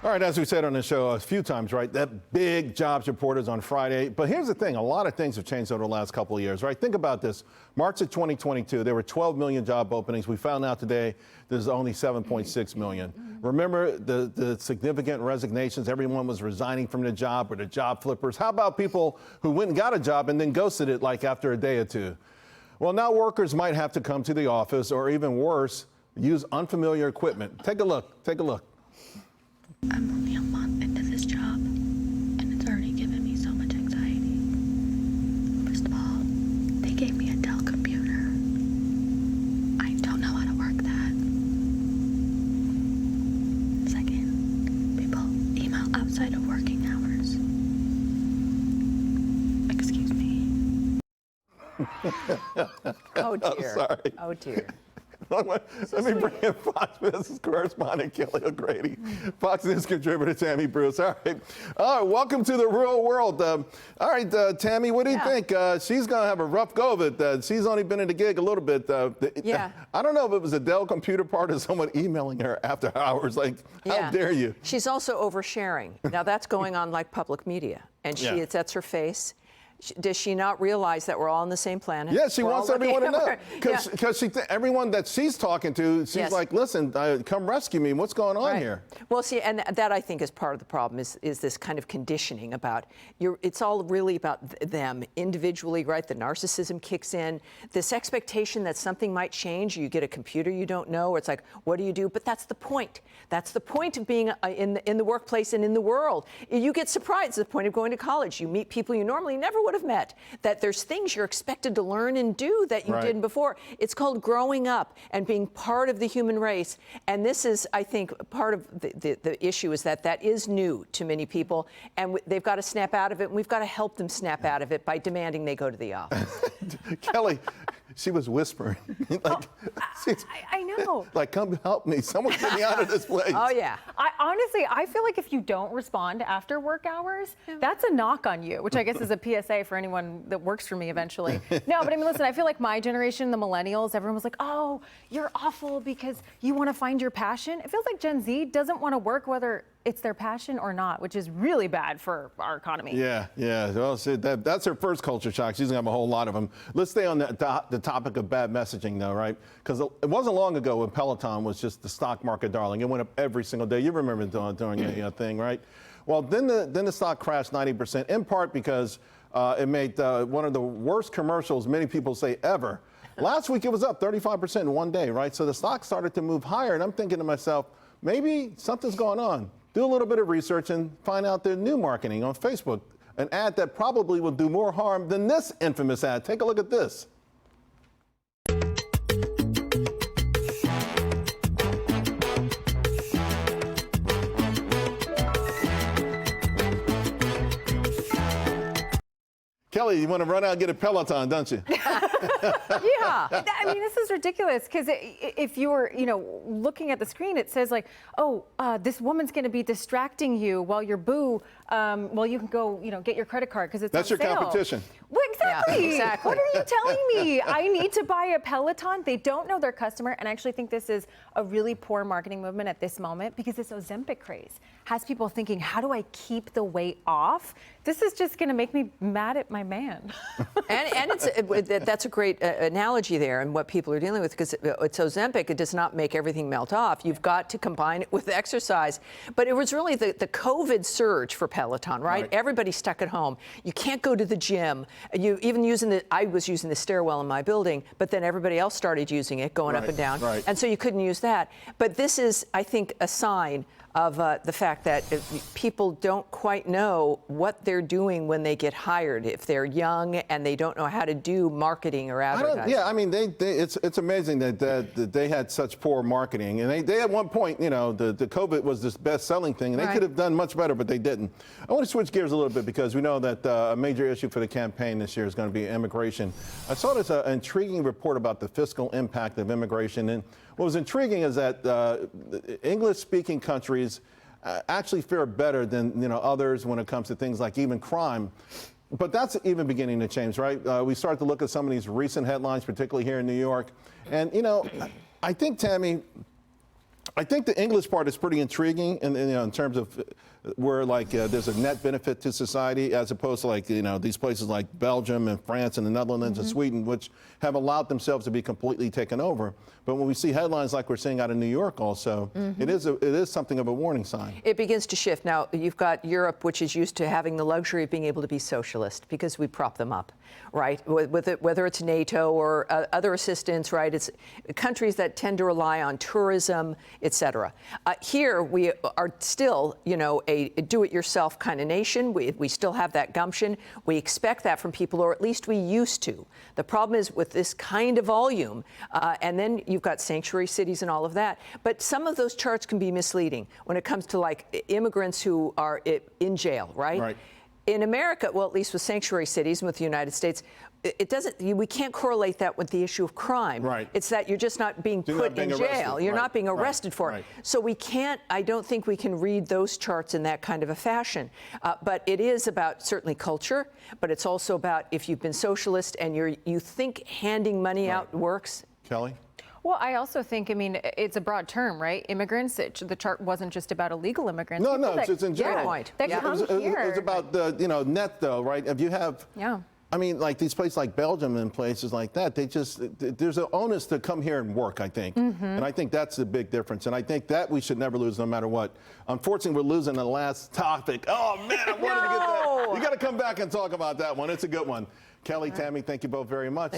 All right, as we said on the show a few times, right, that big jobs report is on Friday. But here's the thing, a lot of things have changed over the last couple of years, right? Think about this. March of 2022, there were 12 million job openings. We found out today there's only 7.6 million. Remember the significant resignations? Everyone was resigning from the job, or the job flippers. How about people who went and got a job and then ghosted it like after a day or two? Well, now workers might have to come to the office, or even worse, use unfamiliar equipment. Take a look. Take a look. I'm only a month into this job, and it's already given me so much anxiety. First of all, they gave me a Dell computer. I don't know how to work that. Second, people email outside of working hours. Excuse me. Oh dear. I'm sorry. Oh dear. Let me bring in Fox Business correspondent Kelly O'Grady, Fox News contributor Tammy Bruce. All right, welcome to the real world. All right, Tammy, what do you think? She's going to have a rough go of it. She's only been in the gig a little bit. I don't know if it was a Dell computer part or someone emailing her after hours. Like, how dare you? She's also oversharing. Now that's going on like public media, and that's her face. Does she not realize that we're all on the same planet? Yeah, she wants everyone to know. Because everyone that she's talking to, she's like, listen, come rescue me. What's going on here? Well, see, and that I think is part of the problem is this kind of conditioning about, it's all really about them individually, right? The narcissism kicks in. This expectation that something might change. You get a computer you don't know, or it's like, what do you do? But that's the point. That's the point of being in the workplace and in the world. You get surprised. It's the point of going to college. You meet people you normally never would have met, that there's things you're expected to learn and do that you didn't before. It's called growing up and being part of the human race. And this is, I think, part of the issue is that is new to many people, and they've got to snap out of it, and we've got to help them snap out of it by demanding they go to the office. Kelly, she was whispering. I know. Like, come help me. Someone get me out of this place. Oh, yeah. Honestly, I feel like if you don't respond after work hours, that's a knock on you, which I guess is a PSA for anyone that works for me eventually. No, but I mean, listen, I feel like my generation, the millennials, everyone was like, oh, you're awful because you want to find your passion. It feels like Gen Z doesn't want to work whether it's their passion or not, which is really bad for our economy. Yeah. Well, see, that's her first culture shock. She's going to have a whole lot of them. Let's stay on the topic of bad messaging, though, right? Because it wasn't long ago when Peloton was just the stock market darling. It went up every single day. You remember doing a thing, right? Well, then the stock crashed 90%, in part because it made one of the worst commercials many people say ever. Last week, it was up 35% in one day, right? So the stock started to move higher, and I'm thinking to myself, maybe something's going on. Do a little bit of research and find out their new marketing on Facebook, an ad that probably will do more harm than this infamous ad. Take a look at this. Kelly, you want to run out and get a Peloton, don't you? Yeah. I mean, this is ridiculous because if you were, looking at the screen, it says like, oh, this woman's going to be distracting you while your boo, well, you can go, get your credit card because it's That's on your sale. Competition. Well, exactly. Yeah, exactly. What are you telling me? I need to buy a Peloton. They don't know their customer, and I actually think this is a really poor marketing movement at this moment because this Ozempic craze has people thinking, how do I keep the weight off? This is just going to make me mad at my man. and that's a great analogy there, and what people are dealing with, because it's Ozempic. It does not make everything melt off. You've got to combine it with exercise. But it was really the COVID surge for Peloton, right? Everybody's stuck at home. You can't go to the gym. You even I was using the stairwell in my building, but then everybody else started using it, going up and down, and so you couldn't use that. But this is, I think, a sign of the fact that people don't quite know what they're doing when they get hired, if they're young and they don't know how to do marketing or advertising. I mean, it's amazing that they had such poor marketing. And they at one point, the COVID was this best-selling thing, and they could have done much better, but they didn't. I want to switch gears a little bit because we know that a major issue for the campaign this year is going to be immigration. I saw this intriguing report about the fiscal impact of immigration, and what was intriguing is that English-speaking countries actually fare better than others when it comes to things like even crime. But that's even beginning to change, right? We start to look at some of these recent headlines, particularly here in New York. And, I think, Tammy, I think the English part is pretty intriguing, and in terms of where there's a net benefit to society, as opposed to these places like Belgium and France and the Netherlands and Sweden, which have allowed themselves to be completely taken over. But when we see headlines like we're seeing out of New York, also, it is something of a warning sign. It begins to shift. Now, you've got Europe, which is used to having the luxury of being able to be socialist because we prop them up, right? Whether it's NATO or other assistance, right? It's countries that tend to rely on tourism, et cetera. Here, we are still, a do-it-yourself kind of nation. We still have that gumption. We expect that from people, or at least we used to. The problem is with this kind of volume, and then you've got sanctuary cities and all of that. But some of those charts can be misleading when it comes to immigrants who are in jail, right? Right. In America, well, at least with sanctuary cities and with the United States, we can't correlate that with the issue of crime. Right. It's that you're just not being put in jail. You're not being arrested for it. So I don't think we can read those charts in that kind of a fashion. But it is about certainly culture, but it's also about if you've been socialist and you think handing money out works. Kelly? Well, I also think, it's a broad term, right? Immigrants, the chart wasn't just about illegal immigrants. No, People it's in general. That come here. It's about the, net though, right? If you have, these places like Belgium and places like that, there's an onus to come here and work, I think. And I think that's the big difference. And I think that we should never lose no matter what. Unfortunately, we're losing the last topic. Oh, man, I wanted to get that. You got to come back and talk about that one. It's a good one. Kelly, Tammy, thank you both very much.